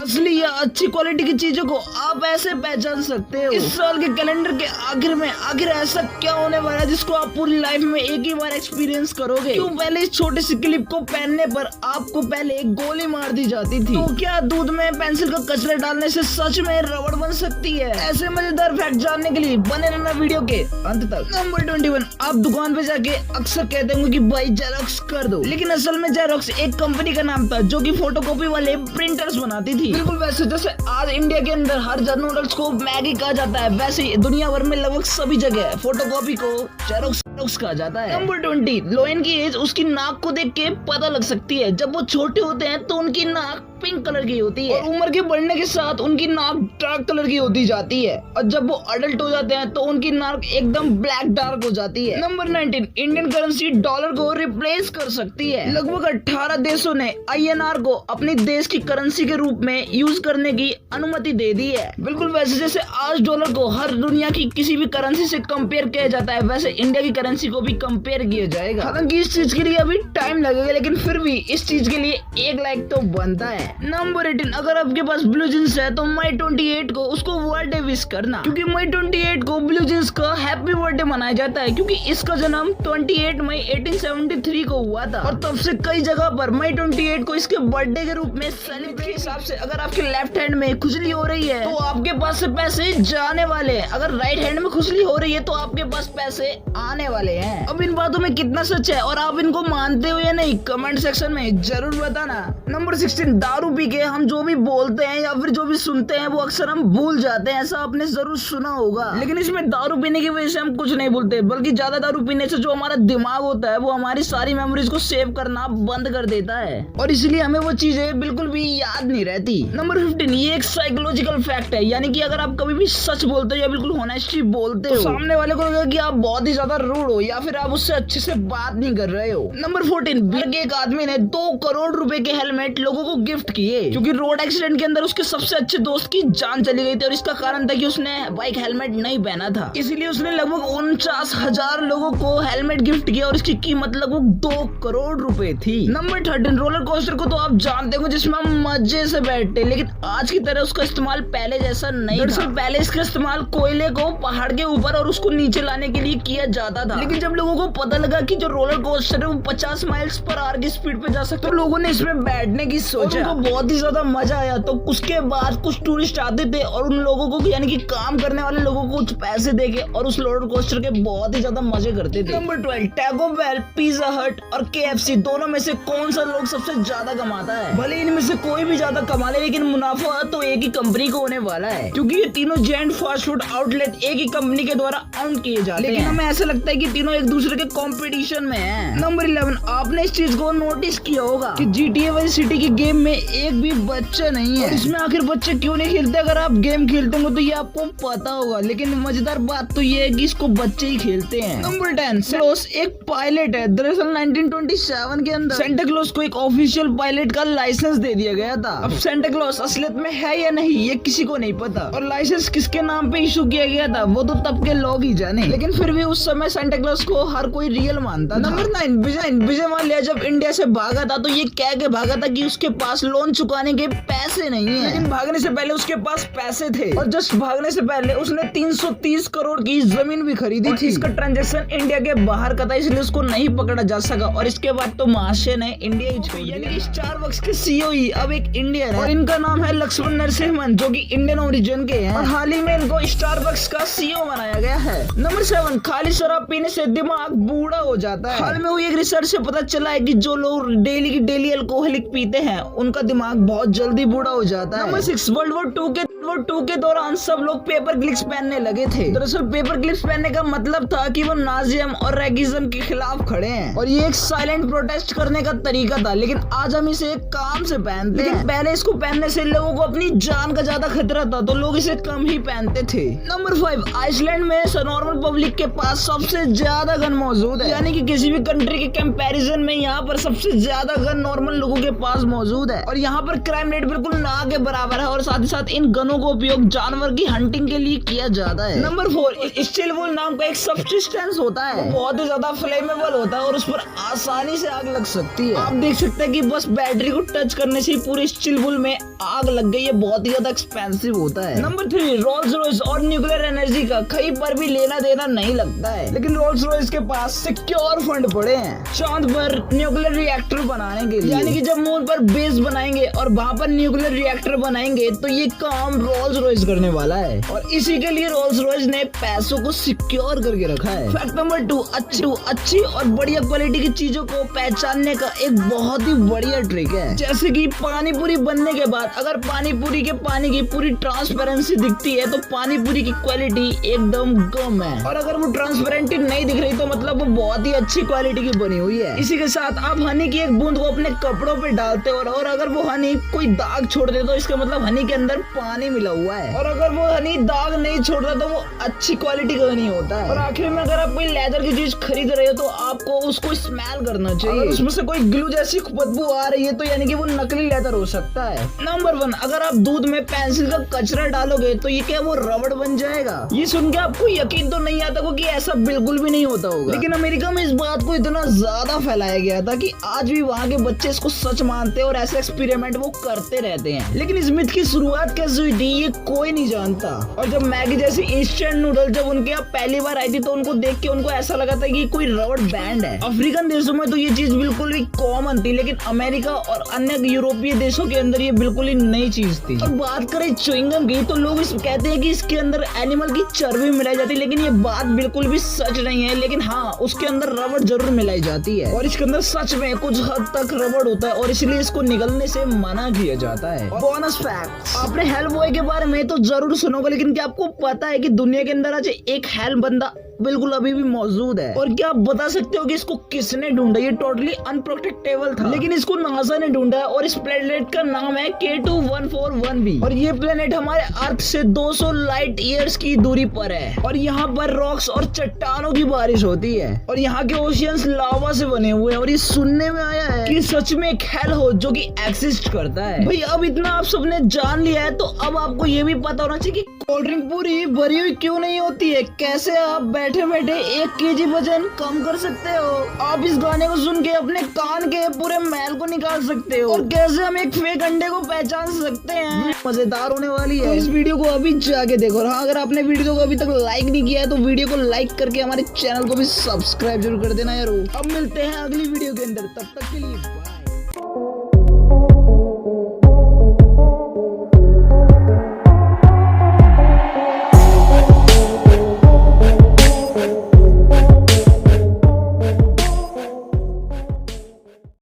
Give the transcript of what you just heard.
असली या अच्छी क्वालिटी की चीजों को आप ऐसे पहचान सकते हो। इस साल के कैलेंडर के आखिर में आखिर ऐसा क्या होने वाला है जिसको आप पूरी लाइफ में एक ही बार एक्सपीरियंस करोगे। क्यों पहले इस छोटे सी क्लिप को पहनने पर आपको पहले एक गोली मार दी जाती थी। तो क्या दूध में पेंसिल का कचरा डालने से सच में रबड़ बन सकती है? ऐसे मजेदार फैक्ट जानने के लिए बने रहना वीडियो के अंत तक। नंबर 21, आप दुकान पे जाके अक्सर कहते होंगे कि भाई जेरोक्स कर दो, लेकिन असल में जेरोक्स एक कंपनी का नाम था जो कि फोटोकॉपी वाले प्रिंटर्स बनाती थी। बिल्कुल वैसे जैसे आज इंडिया के अंदर हर नूडल्स को मैगी कहा जाता है, वैसे ही दुनिया भर में लगभग सभी जगह फोटोकॉपी को जेरोक्स कहा जाता है। नंबर 20, लोयन की एज उसकी नाक को देख के पता लग सकती है। जब वो छोटे होते हैं तो उनकी नाक पिंक कलर की होती है और उम्र के बढ़ने के साथ उनकी नाक डार्क कलर की होती जाती है, और जब वो अडल्ट हो जाते हैं तो उनकी नाक एकदम ब्लैक डार्क हो जाती है। नंबर 19, इंडियन करेंसी डॉलर को रिप्लेस कर सकती है। लगभग 18 देशों ने INR को अपनी देश की करेंसी के रूप में यूज करने की अनुमति दे दी है। बिल्कुल वैसे जैसे आज डॉलर को हर दुनिया की किसी भी करेंसी से कंपेयर किया जाता है, वैसे इंडिया की करेंसी को भी कंपेयर किया जाएगा। हालांकि इस चीज के लिए अभी टाइम लगेगा, लेकिन फिर भी इस चीज के लिए 1 लाइक तो बनता है। नंबर 18, अगर आपके पास ब्लू जींस है तो मई 28 को उसको बर्थडे विश करना, क्योंकि मई 28 को ब्लू जींस का हैप्पी बर्थडे मनाया जाता है, क्योंकि इसका जन्म 28 मई 1873 को हुआ था और तब से कई जगह पर मई 28 को इसके बर्थडे के रूप में सेलिब्रेट के हिसाब से अगर आपके लेफ्ट हैंड में खुजली हो रही है तो आपके पास से पैसे जाने वाले हैं, अगर राइट हैंड में खुजली हो रही है तो आपके पास पैसे आने वाले हैं। अब इन बातों में कितना सच है और आप इनको मानते हो या नहीं, कमेंट सेक्शन में जरूर बताना। नंबर 16, दारू पी के हम जो भी बोलते हैं या फिर जो भी सुनते हैं वो अक्सर हम भूल जाते हैं। ऐसा आपने जरूर सुना होगा, लेकिन इसमें दारू पीने की वजह से हम कुछ नहीं भूलते, बल्कि ज्यादा दारू पीने से जो हमारा दिमाग होता है वो हमारी सारी मेमोरीज को सेव करना बंद कर देता है और इसलिए हमें वो चीजें बिल्कुल भी याद नहीं रहती। नंबर 15, ये एक साइकोलॉजिकल फैक्ट है, यानी कि अगर आप कभी भी सच बोलते हो या बिल्कुल ऑनेस्टली बोलते हो, सामने वाले को लगेगा कि आप बहुत ही ज्यादा रूड हो या फिर आप उससे अच्छे से बात नहीं कर रहे हो। नंबर 14, बिहार के एक आदमी ने 2 करोड़ रुपए के हेलमेट लोगों को गिफ्ट किए, क्योंकि रोड एक्सीडेंट के अंदर उसके सबसे अच्छे दोस्त की जान चली गई थी और इसका कारण था कि उसने बाइक हेलमेट नहीं पहना था। इसीलिए उसने लगभग 49,000 लोगों को हेलमेट गिफ्ट किया और इसकी कीमत लगभग 2 करोड़ रुपए थी। नंबर 13, रोलर कोस्टर को तो आप जानते हो जिसमें हम मजे से बैठते, लेकिन आज की तरह उसका इस्तेमाल पहले जैसा नहीं था। पहले इसका इस्तेमाल कोयले को पहाड़ के ऊपर और उसको नीचे लाने के लिए किया जाता था, लेकिन जब लोगों को पता लगा कि जो रोलर कोस्टर है वो 50 माइल्स पर आवर की स्पीड पे जा सकता है, तो लोगों ने इसमें बैठने की सोचा, उनको बहुत ही ज्यादा मजा आया। तो उसके बाद कुछ टूरिस्ट आते थे और उन लोगों को यानी कि काम करने वाले लोगों को कुछ पैसे देके और उस रोलर कोस्टर के बहुत ही ज्यादा मजे करते थे। नंबर 12, टैको बेल, पिज्जा हट और KFC दोनों में से कौन सा लोग सबसे ज्यादा कमाता है? भले इनमें से कोई भी ज्यादा कमा ले, लेकिन मुनाफा तो एक ही कंपनी को होने वाला है, क्योंकि ये तीनों जेंट फास्ट फूड आउटलेट एक ही कंपनी के द्वारा ऑन किए जाते हैं, लेकिन हमें ऐसा लगता है कि तीनों एक दूसरे के कंपटीशन में हैं। नंबर 11, आपने इस चीज को नोटिस किया होगा कि GTA वाइस सिटी की गेम में एक भी बच्चा नहीं है। इसमें आखिर बच्चे क्यों नहीं खेलते? अगर आप गेम खेलते हो तो ये आपको पता होगा, लेकिन मजेदार बात तो ये है कि इसको बच्चे ही खेलते हैं। नंबर 10, क्लॉस एक पायलट है। दरअसल 1927 के अंदर सेंटा क्लॉस को एक ऑफिशियल पायलट का लाइसेंस दे दिया गया था। अब सेंटा क्लॉस असलियत में है या नहीं ये किसी को नहीं पता, और लाइसेंस किसके नाम पे इशू किया गया था वो तो तब के लोग ही जाने, लेकिन फिर भी उस समय सेंटा क्लॉस को हर कोई रियल मानता था। नंबर 9, विजय माल्या जब इंडिया से भागा था तो ये कह के भागा था कि उसके पास लोन चुकाने के पैसे नहीं है, लेकिन भागने से पहले उसके पास पैसे थे और जस्ट भागने से पहले उसने 330 करोड़ की जमीन भी खरीदी थी। इसका ट्रांजैक्शन इंडिया के बाहर का था, इसलिए उसको नहीं पकड़ा जा सका और इसके बाद तो महाशय ने इंडिया ही छोड़ दिया। यानी कि स्टारबक्स के CEO ही अब एक इंडियन है और इनका नाम है लक्ष्मण नरसिम्हन, जो कि इंडियन ओरिजिन के हैं और हाल ही में इनको स्टारबक्स का CEO बनाया गया है। नंबर 7, खाली शराब पीने से दिमाग बूढ़ा हो जाता है। हाल में हुई एक रिसर्च से पता चला है कि जो लोग डेली की डेली अल्कोहलिक पीते हैं उनका दिमाग बहुत जल्दी बूढ़ा हो जाता है। नंबर 6, वर्ल्ड वॉर 2 के दौरान सब लोग पेपर क्लिप्स पहनने लगे थे। दरअसल पेपर क्लिप्स पहनने का मतलब था कि वो नाजिज्म और रेगिज्म के खिलाफ खड़े हैं और ये एक साइलेंट प्रोटेस्ट करने का तरीका था, लेकिन आज हम इसे काम से पहनते हैं। पहले इसको पहनने से लोगों को अपनी जान का ज्यादा खतरा था तो लोग इसे कम ही पहनते थे। नंबर 5, आइसलैंड में नॉर्मल पब्लिक के पास सबसे ज्यादा गन मौजूद है, यानी कि किसी भी कंट्री के कंपैरिजन में यहाँ पर सबसे ज्यादा गन नॉर्मल लोगों के पास मौजूद है और यहाँ पर क्राइम रेट बिल्कुल ना के बराबर है और साथ ही साथ इन गनों दोनों का उपयोग जानवर की हंटिंग के लिए किया जाता है। नंबर 4, स्टील वुल नाम का एक सब्सटेंस होता है, वो बहुत ही ज्यादा फ्लेमेबल होता है और उस पर आसानी से आग लग सकती है। आप देख सकते हैं कि बस बैटरी को टच करने से ही पूरे स्टील वुल में आग लग गई है, बहुत ही ज्यादा एक्सपेंसिव होता है। नंबर 3, रोल्स रॉयस और न्यूक्लियर एनर्जी का कहीं पर भी लेना देना नहीं लगता है, लेकिन रोल्स रॉयस के पास सिक्योर फंड पड़े हैं चांद पर न्यूक्लियर रिएक्टर बनाने के लिए। यानी कि जब मून पर बेस बनाएंगे और वहाँ पर न्यूक्लियर रिएक्टर बनाएंगे तो ये काम रोल्स रॉयस करने वाला है और इसी के लिए रोल्स रॉयस ने पैसों को सिक्योर करके रखा है। फैक्ट नंबर 2, अच्छी और बढ़िया क्वालिटी की चीजों को पहचानने का एक बहुत ही बढ़िया ट्रिक है। जैसे कि पानी पूरी बनने के बाद अगर पानी पूरी के पानी की पूरी ट्रांसपेरेंसी दिखती है तो पानी पूरी की क्वालिटी एकदम कम है, और अगर वो ट्रांसपेरेंटी नहीं दिख रही तो मतलब वो बहुत ही अच्छी क्वालिटी की बनी हुई है। इसी के साथ आप हनी की एक बूंद को अपने कपड़ों पे डालते हो और अगर वो हनी कोई दाग छोड़ दे तो इसका मतलब हनी के अंदर पानी मिला हुआ है, और अगर वो हनी दाग नहीं छोड़ता तो वो अच्छी क्वालिटी का नहीं होता है। और आखिर में अगर आप कोई लेदर की चीज खरीद रहे हो तो आपको उसको स्मेल करना चाहिए, अगर उसमें से कोई ग्लू जैसी बदबू आ रही है तो यानी कि वो नकली लेदर हो सकता है। नंबर 1, अगर आप दूध में पेंसिल का कचरा डालोगे तो ये क्या वो रबड़ बन जाएगा? ये सुन के आपको यकीन तो नहीं आता कि ऐसा बिल्कुल भी नहीं होता होगा, लेकिन अमेरिका में इस बात को इतना ज्यादा फैलाया गया था कि आज भी वहाँ के बच्चे इसको सच मानते हैं और ऐसे एक्सपेरिमेंट वो करते रहते हैं। लेकिन इस मिथ की शुरुआत कैसे हुई थी ये कोई नहीं जानता, और जब मैगी जैसी इंस्टेंट नूडल जब उनके यहाँ पहली बार आई थी तो उनको देख के उनको ऐसा लगा था कि कोई रबड़ बैंड है। अफ्रीकन देशों में तो ये चीज बिल्कुल भी कॉमन थी, लेकिन अमेरिका और अन्य यूरोपीय देशों के अंदर ये बिल्कुल ही नई चीज थी। और बात करें च्युइंगम की तो लोग कहते हैं कि इसके अंदर एनिमल की चर्बी मिलाई जाती है, लेकिन ये बात बिल्कुल भी सच नहीं है। लेकिन हाँ, उसके अंदर रबड़ जरूर मिलाई जाती है और इसके अंदर सच में कुछ हद तक रबड़ होता है और इसलिए इसको निगलने से मना किया जाता है। बोनस फैक्ट, आपने हेल बॉय के बारे में तो जरूर सुनोगे, लेकिन क्या आपको पता है कि दुनिया के अंदर आज एक हेल बंदा बिल्कुल अभी भी मौजूद है? और क्या आप बता सकते हो कि इसको किसने ढूंढा? ये टोटली अनप्रोटेक्टेबल था, लेकिन इसको नासा ने ढूंढा है और इस प्लेनेट का नाम है K2141b और ये प्लेनेट हमारे अर्थ से 200 लाइट ईयर्स की दूरी पर है और यहाँ पर रॉक्स और चट्टानों की बारिश होती है और यहाँ के ओशियंस लावा से बने हुए हैं। और ये सुनने में आया है कि सच में एक हेल हो जो कि एग्जिस्ट करता है। भाई अब इतना आप सबने जान लिया है तो अब आपको ये भी पता होना चाहिए कि कोल्ड ड्रिंक पूरी भरी हुई क्यों नहीं होती है, कैसे आप बैठे बैठे 1 kg वजन कम कर सकते हो, आप इस गाने को सुन के अपने कान के पूरे मैल को निकाल सकते हो, और कैसे हम एक फेक अंडे को पहचान सकते हैं। मजेदार होने वाली है, तो इस वीडियो को अभी जाके देखो। और हाँ, अगर आपने वीडियो को अभी तक लाइक नहीं किया है तो वीडियो को लाइक करके हमारे चैनल को भी सब्सक्राइब जरूर कर देना यार। अब मिलते हैं अगली वीडियो के अंदर, तब तक के लिए